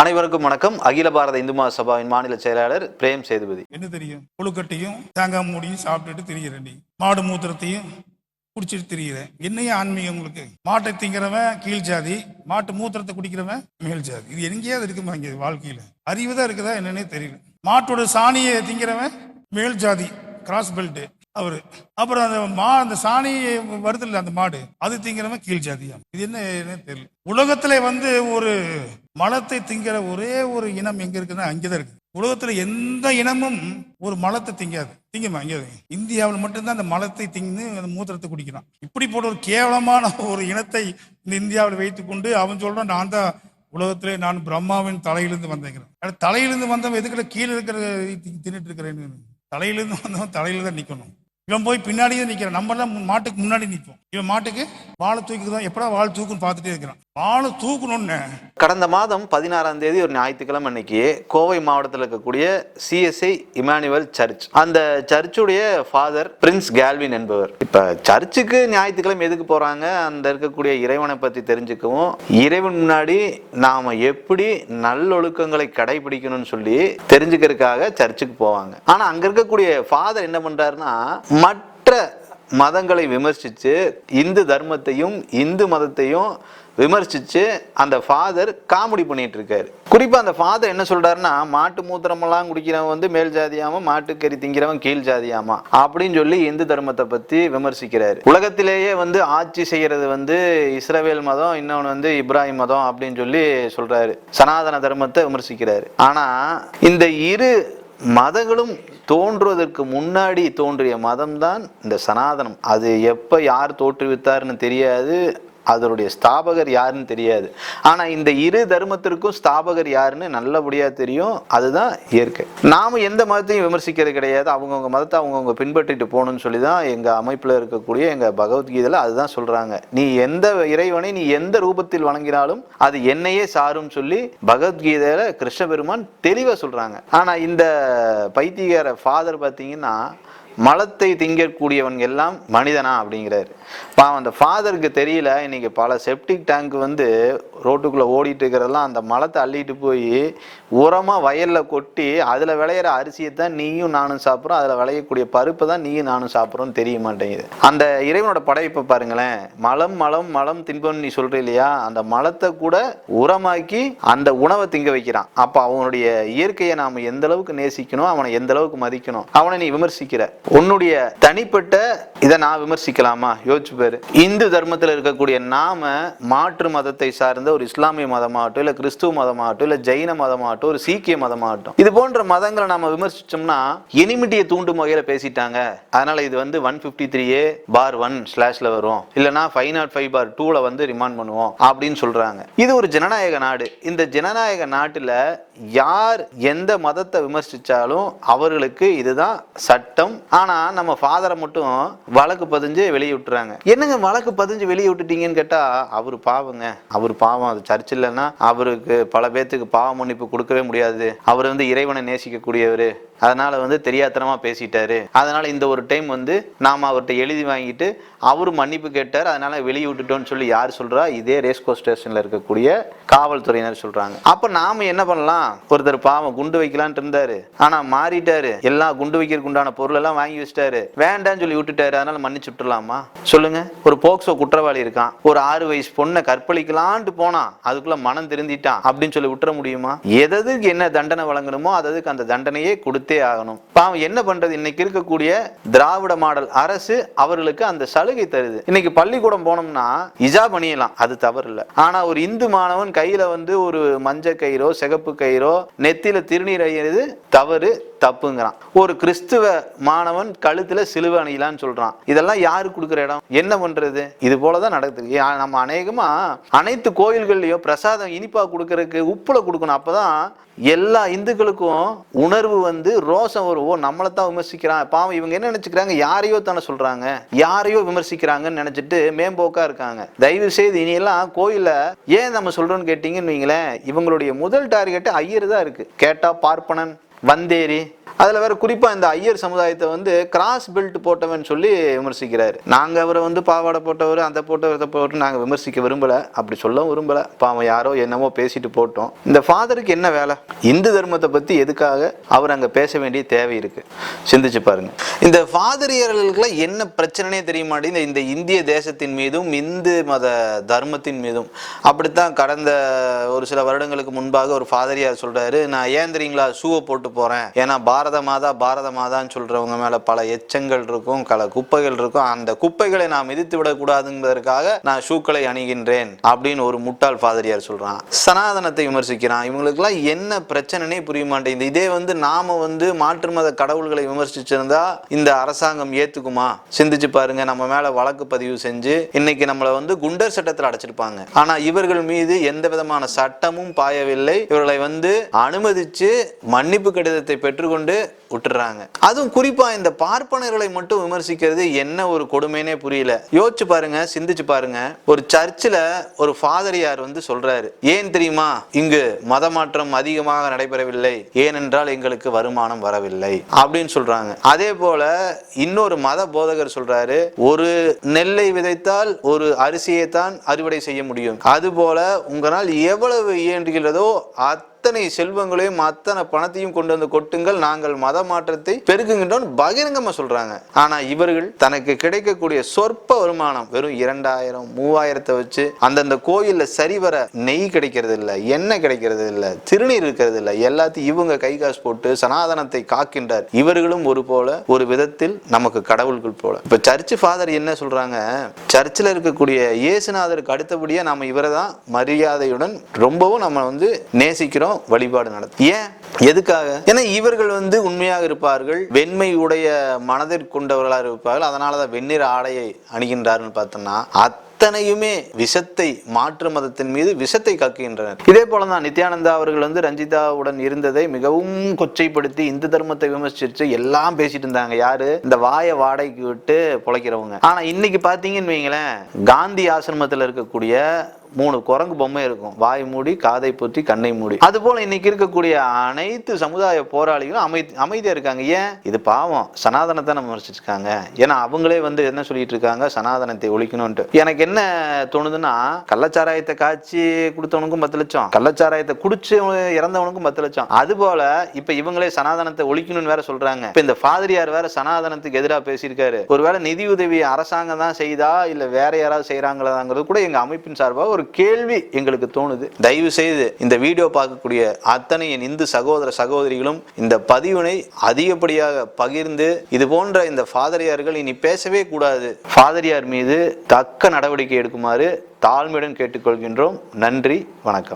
அனைவருக்கும் வணக்கம். அகில பாரத இந்து மகாசபாவின் மாநில செயலாளர் பிரேம் சேதுபதி. என்ன தெரியும்? புழுக்கட்டையும் தேங்காய் மூடியும் சாப்பிட்டுட்டு திரிகிறேன். நீ மாடு மூத்திரத்தையும் குடிச்சிட்டு திரிகிறேன். என்னையும் ஆன்மீகம் உங்களுக்கு? மாட்டை திங்கிறவன் கீழ் ஜாதி, மாட்டு மூத்திரத்தை குடிக்கிறவன் மேல் ஜாதி. இது எங்கேயாவது இருக்குமா? இங்கே வாழ்க்கையில அறிவு தான் இருக்குதா என்னன்னே தெரியல. மாட்டோட சாணியை திங்கிறவன் மேல் ஜாதி, கிராஸ் பெல்ட் அவரு. அப்புறம் அந்த சாணி வருது இல்லை, அந்த மாடு அது திங்கிறவன் கீழ் ஜாதியா? இது என்ன தெரியல. உலகத்துல ஒரு மலத்தை திங்கிற ஒரே ஒரு இனம் எங்க இருக்குன்னா அங்கேதான் இருக்கு. உலகத்துல எந்த இனமும் ஒரு மலத்தை திங்குமா? அங்கே இந்தியாவில் மட்டும்தான் அந்த மலத்தை திங்கு அந்த மூத்திரத்தை குடிக்கிறான். இப்படி போட்ட ஒரு கேவலமான ஒரு இனத்தை இந்த இந்தியாவில் வைத்துக் கொண்டு அவன் சொல்றான், நான் தான் உலகத்திலே நான் பிரம்மாவின் தலையிலிருந்து வந்தேங்கிறேன். தலையிலிருந்து வந்தவன் எதுக்குள்ள கீழே இருக்கிற தின்னுட்டு இருக்கிறேன்னு? தலையிலிருந்து வந்தவன் தலையில தான் நிக்கணும். இவன் போய் பின்னாடியே நிற்கிறான். நம்ம எல்லாம் மாட்டுக்கு முன்னாடி நிற்போம். இவன் மாட்டுக்கு வாழை தூக்கிதான், எப்படா வாழை தூக்குன்னு பார்த்துட்டே இருக்கிறான். வாழை தூக்கணும்னு கடந்த மாதம் 16ஆம் தேதி ஒரு ஞாயிற்றுக்கிழமை அன்னைக்கு கோவை மாவட்டத்தில் இருக்கக்கூடிய CSI இமானுவேல் சர்ச், அந்த சர்ச்சுடைய ஃபாதர் பிரின்ஸ் கேல்வின் என்பவர். இப்ப சர்ச்சுக்கு ஞாயிற்றுக்கிழமை எதுக்கு போறாங்க? அந்த இருக்கக்கூடிய இறைவனை பத்தி தெரிஞ்சுக்கவும், இறைவன் முன்னாடி நாம எப்படி நல்லொழுக்கங்களை கடைபிடிக்கணும்னு சொல்லி தெரிஞ்சுக்கிறதுக்காக சர்ச்சுக்கு போவாங்க. ஆனா அங்க இருக்கக்கூடிய ஃபாதர் என்ன பண்றாருன்னா, மற்ற மதங்களை விமர்சிச்சு இந்து தர்மத்தையும் இந்து மதத்தையும் விமர்சிச்சு அந்த ஃபாதர் காமெடி பண்ணிட்டு இருக்காரு. குறிப்பா அந்த ஃபாதர் என்ன சொல்றாருன்னா, மாட்டு மூத்திரமெல்லாம் குடிக்கிறவன் மேல் ஜாதியாமா, மாட்டுக்கறி திங்கிறவன் கீழ் ஜாதியாமா அப்படின்னு சொல்லி இந்து தர்மத்தை பத்தி விமர்சிக்கிறாரு. உலகத்திலேயே ஆட்சி செய்யறது இஸ்ரவேல் மதம், இன்னொன்னு இப்ராஹிம் மதம் அப்படின்னு சொல்லி சொல்றாரு. சனாதன தர்மத்தை விமர்சிக்கிறாரு. ஆனா இந்த இரு மதங்களும் தோன்றுவதற்கு முன்னாடி தோன்றிய மதம் தான் இந்த சனாதனம். அது எப்ப யார் தோற்றுவித்தார்னு தெரியாது, அதனுடைய ஸ்தாபகர் யாருன்னு தெரியாது. ஆனா இந்த இரு தர்மத்திற்கும் ஸ்தாபகர் யாருன்னு நல்லபடியா தெரியும். அதுதான் இயற்கை. நாம எந்த மதத்தையும் விமர்சிக்கிறது கிடையாது. அவங்கவுங்க மதத்தை அவங்கவுங்க பின்பற்றிட்டு போகணும்னு சொல்லிதான் எங்க அமைப்புல இருக்கக்கூடிய எங்க பகவத்கீதையில அதுதான் சொல்றாங்க. நீ எந்த இறைவனை நீ எந்த ரூபத்தில் வணங்கினாலும் அது என்னையே சாரும் சொல்லி பகவத்கீதையில கிருஷ்ண பெருமான் தெளிவா சொல்றாங்க. ஆனா இந்த பைத்தியக்கார ஃபாதர் பாத்தீங்கன்னா, மலத்தை திங்கக்கூடியவன் எல்லாம் மனிதனா அப்படிங்கிறாரு. அந்த ஃபாதருக்கு தெரியல, இன்னைக்கு பல செப்டிக் டேங்க் ரோட்டுக்குள்ள ஓடிட்டு இருக்கிறதெல்லாம் அந்த மலத்தை அள்ளிட்டு போய் உரமா வயல்ல கொட்டி அதுல விளையிற அரிசியை தான் நீயும் நானும் சாப்பிட்றோம், அதுல விளையக்கூடிய பருப்பை தான் நீயும் நானும் சாப்பிட்றோம்னு தெரிய மாட்டேங்குது. அந்த இறைவனோட படைப்பை பாருங்களேன். மலம் மலம் மலம் தின்பன்னு நீ சொல்ற இல்லையா, அந்த மலத்தை கூட உரமாக்கி அந்த உணவை திங்க வைக்கிறான். அப்ப அவனுடைய இயற்கையை நாம எந்த அளவுக்கு நேசிக்கணும், அவனை எந்த அளவுக்கு மதிக்கணும். அவனை நீ விமர்சிக்கிற, உன்னுடைய தனிப்பட்ட இதை நான் விமர்சிக்கலாமா? யோசிச்சு பாரு. இந்து தர்மத்தில் இருக்கக்கூடிய நாம மாற்று மதத்தை சார்ந்த ஒரு இஸ்லாமிய மதமாகட்டும், இல்ல கிறிஸ்துவ மதமாகட்டும், இல்ல ஜெயின மதமாகட்டும், ஒரு சீக்கிய மதமாகட்டும், இது போன்ற மதங்களை நாம விமர்சிச்சோம்னா எனிமிட்டியை தூண்டும் வகையில பேசிட்டாங்க, அதனால இது 153A/1/ல வரும், இல்லைன்னா 505/2ல ரிமாண்ட் பண்ணுவோம் அப்படின்னு சொல்றாங்க. இது ஒரு ஜனநாயக நாடு. இந்த ஜனநாயக நாட்டுல யார் எந்த மதத்தை விமர்சிச்சாலும் அவர்களுக்கு இதுதான் சட்டம். ஆனா நம்ம ஃபாதரை மட்டும் வழக்கு பதிஞ்சு வெளியே விட்டுறாங்க. என்னங்க வழக்கு பதிஞ்சு வெளியே விட்டுட்டீங்கன்னு கேட்டா, அவரு பாவங்க, அவர் பாவம். அது சர்ச் இல்லைன்னா அவருக்கு பல பேத்துக்கு பாவ மன்னிப்பு கொடுக்கவே முடியாது. அவர் இறைவனை நேசிக்கக்கூடியவர், அதனால தெரியாத்தனமா பேசிட்டாரு, அதனால இந்த ஒரு டைம் நாம அவர்கிட்ட எழுதி வாங்கிட்டு அவரு மன்னிப்பு கேட்டார், அதனால வெளியே விட்டுட்டோம்னு சொல்லி யார் சொல்றா? இதே ரேஸ்கோ ஸ்டேஷன்ல இருக்கக்கூடிய காவல்துறையினர் சொல்றாங்க. அப்ப நாம என்ன பண்ணலாம்? ஒருத்தர் பாவம் குண்டு வைக்கலான்ட்டு இருந்தாரு, ஆனா மாறிட்டாரு, எல்லாம் குண்டு வைக்கிறதுக்கு உண்டான பொருள் எல்லாம் வாங்கி வச்சிட்டாரு, வேண்டான்னு சொல்லி விட்டுட்டாரு, அதனால மன்னிச்சு விட்டுலாமா? சொல்லுங்க. ஒரு போக்சோ குற்றவாளி இருக்கான், ஒரு 6 வயசு பொண்ணை கற்பழிக்கலான்ட்டு போனா, அதுக்குள்ள மனம் திருந்திட்டான் அப்படின்னு சொல்லி விட்டுற முடியுமா? எதுக்கு என்ன தண்டனை வழங்கணுமோ அதுக்கு அந்த தண்டனையே கொடுத்தே ஆகணும். பாவம் என்ன பண்றது? இன்னைக்கு இருக்கக்கூடிய திராவிட மாடல் அரசு அவர்களுக்கு அந்த சலுகை தருது. இன்னைக்கு பள்ளிக்கூடம் போனோம்னா இஜாப் அணியலாம், அது தவறு இல்லை. ஆனா ஒரு இந்து மாணவன் கையில ஒரு மஞ்சள் கயிறோ சிகப்பு கயிறோ நெத்தியில திருநீர் அணியிறது தவறு, தப்புங்கிறான். ஒரு கிறிஸ்துவ மாணவன் கழுத்துல சிலுவை அணியலான்னு சொல்றான். இதெல்லாம் யாரு கொடுக்குற இடம்? என்ன பண்றது? இது போலதான் நடக்குது. நம்ம அநேகமா அனைத்து கோயில்கள்லயும் பிரசாதம் இனிப்பா கொடுக்கறதுக்கு உப்புல கொடுக்கணும். அப்பதான் எல்லா இந்துக்களுக்கும் உணர்வு ரோசம் வரும். ஓ, நம்மளைத்தான் விமர்சிக்கிறான், பாவம் இவங்க என்ன நினைச்சுக்கிறாங்க, யாரையோ தானே சொல்றாங்க, யாரையோ விமர்சிக்கிறாங்கன்னு நினைச்சிட்டு மேம்போக்கா இருக்காங்க. தயவு செய்து இனியெல்லாம் கோயில ஏன் நம்ம சொல்றோம்னு கேட்டீங்கன்னு வைங்களேன், இவங்களுடைய முதல் டார்கெட் ஐயர் தான் இருக்கு. கேட்டா பார்ப்பனன், வந்தேரி, அதுல வேற குறிப்பா இந்த ஐயர் சமுதாயத்தை வந்து கிராஸ் பெல்ட் போட்டவன் சொல்லி விமர்சிக்கிறாரு. நாங்க அவரை வந்து பாவாடை போட்டவர், அந்த போட்டவரை போட்டு நாங்க விமர்சிக்க விரும்பல, அப்படி சொல்லவும் விரும்பல. பாவம் யாரோ என்னமோ பேசிட்டு போட்டோம். இந்த ஃபாதருக்கு என்ன வேலை? இந்து தர்மத்தை பத்தி எதுக்காக அவர் அங்க பேச வேண்டிய தேவை இருக்கு? சிந்திச்சு பாருங்க. இந்த ஃபாதரியர்களுக்குலாம் என்ன பிரச்சனைனே தெரிய மாட்டேங்குது. இந்த இந்திய தேசத்தின் மீதும் இந்து மத தர்மத்தின் மீதும். அப்படித்தான் கடந்த ஒரு சில வருடங்களுக்கு முன்பாக ஒரு ஃபாதரியார் சொல்றாரு, நான் ஏன் தெரியுங்களா ஷூவை போட்டு போறேன், ஏன்னா பாரத மாதான்னு சொல்றவங்க மேல பல எச்சங்கள் இருக்கும், பல குப்பைகள் இருக்கும், அந்த குப்பைகளை நான் மிதித்து விடக்கூடாதுங்கிறதுக்காக நான் ஷூக்களை அணிகின்றேன் அப்படின்னு ஒரு முட்டாள் ஃபாதரியார் சொல்றான். சனாதனத்தை விமர்சிக்கிறான். இவங்களுக்குலாம் என்ன பிரச்சனைனே புரிய மாட்டேங்குது. இதே வந்து நாம வந்து மாற்று மத கடவுள்களை விமர்சிச்சிருந்தா இந்த அரசாங்கம் ஏத்துக்குமா? சிந்திச்சு பாருங்க. நம்ம மேல வழக்கு பதிவு செஞ்சு இன்னைக்கு நம்மளை வந்து குண்டர் சட்டத்தில் அடைச்சிருப்பாங்க. ஆனா இவர்கள் மீது எந்த விதமான சட்டமும் பாயவில்லை. இவர்களை வந்து அனுமதிச்சு மன்னிப்பு கடிதத்தை பெற்றுக்கொண்டு விட்டுறாங்க. அதுவும் குறிப்பா இந்த பார்ப்பனர்களை மட்டும் விமர்சிக்கிறது என்ன ஒரு கொடுமைனே புரியல. யோசிச்சு பாருங்க, சிந்திச்சு பாருங்க. ஒரு சர்ச்சில் ஒரு ஃபாதரியார் வந்து சொல்றாரு, ஏன் தெரியுமா இங்கு மத மாற்றம் அதிகமாக நடைபெறவில்லை, ஏனென்றால் எங்களுக்கு வருமானம் வரவில்லை அப்படின்னு சொல்றாங்க. அதே போல இன்னொரு மத போதகர் சொல்றாரு, ஒரு நெல்லை விதைத்தால் ஒரு அரிசியை தான் அறுவடை செய்ய முடியும், அதுபோல உங்களால் எவ்வளவு இயன்றுகிறதோ அத்தனை செல்வங்களையும் அத்தனை பணத்தையும் கொண்டு வந்து கொட்டுங்கள், நாங்கள் மத மாற்றத்தை பெருக்குகின்றோம் பகிரங்கமா சொல்றாங்க. ஆனா இவர்கள் தனக்கு கிடைக்கக்கூடிய சொற்ப வருமானம் வெறும் 2000 3000 வச்சு அந்தந்த கோயில்ல சரிவர நெய் கிடைக்கிறது இல்லை, எண்ணெய் கிடைக்கிறது இல்லை, திருநீர் இருக்கிறது இல்லை, எல்லாத்தையும் இவங்க கை காசு போட்டு சனாதனத்தை காக்கின்றார். இவர்களும் ஒரு போல ஒரு விதத்தில் நமக்கு கடவுள்கள் போல. இப்ப சர்ச் ஃபாதர் என்ன சொல்றாங்க, சர்ச்சில் இருக்கக்கூடிய இயேசுநாதருக்கு அடுத்தபடியா நாம இவரை தான் மரியாதையுடன் ரொம்பவும் நம்ம வந்து நேசிக்கிறோம், வழிபாடு நடத்தும். ஏன், எதுக்காக? ஏன்னா இவர்கள் வந்து உண்மையாக இருப்பார்கள், வெண்மை உடைய மனதில் கொண்டவர்களாக இருப்பார்கள், அதனாலதான் வெண்ணிற ஆடையை அணிகின்றார்கள். பார்த்தோம்னா அத்தனையுமே விஷத்தை, மாற்று மதத்தின் மீது விஷத்தை கக்குகின்றனர். இதே போலதான் நித்யானந்தா அவர்கள் வந்து ரஞ்சிதாவுடன் இருந்ததை மிகவும் கொச்சைப்படுத்தி இந்து தர்மத்தை விமர்சிச்சு எல்லாம் பேசிட்டு இருந்தாங்க. யாரு? இந்த வாயை வாடகைக்கு விட்டு பொழைக்கிறவங்க. ஆனா இன்னைக்கு பாத்தீங்கன்னு வைங்களேன், காந்தி ஆசிரமத்தில் இருக்கக்கூடிய 3 குரங்கு பொம்மை இருக்கும், வாய் மூடி, காதை பொத்தி, கண்ணை மூடி. அது போல இன்னைக்கு இருக்கக்கூடிய அனைத்து சமுதாய போராளிகளும் அமைதியா இருக்காங்க. ஏன்? இது பாவம் சனாதனத்தை நம்ம விமர்சிச்சிருக்காங்க. ஏன்னா அவங்களே வந்து என்ன சொல்லிட்டு இருக்காங்க, சனாதனத்தை ஒழிக்கணும்ட்டு. எனக்கு என்ன தோணுதுன்னா, கள்ளச்சாராயத்தை காய்ச்சி கொடுத்தவனுக்கும் 10 லட்சம், கள்ளச்சாராயத்தை குடிச்சு இறந்தவனுக்கும் 10 லட்சம். அது போல இப்ப இவங்களே சனாதனத்தை ஒழிக்கணும்னு வேற சொல்றாங்க. இப்ப இந்த ஃபாதரியார் வேற சனாதனத்துக்கு எதிராக பேசியிருக்காரு. ஒருவேளை நிதி உதவி அரசாங்கம் தான் செய்தா இல்ல வேற யாராவது செய்யறாங்களாங்கிறது கூட எங்க அமைப்பின் சார்பாக ஒரு கேள்வி எங்களுக்கு தோணுது. தயவு செய்து இந்த வீடியோ பார்க்கக்கூடிய அத்தனை என் இந்து சகோதர சகோதரிகளும் இந்த பதிவினை அதிகப்படியாக பகிர்ந்து, இது போன்ற இந்த ஃபாதரியார்கள் இனி பேசவே கூடாது, ஃபாதரியார் மீது தக்க நடவடிக்கை எடுக்குமாறு தாழ்மையுடன் கேட்டுக்கொள்கின்றோம். நன்றி, வணக்கம்.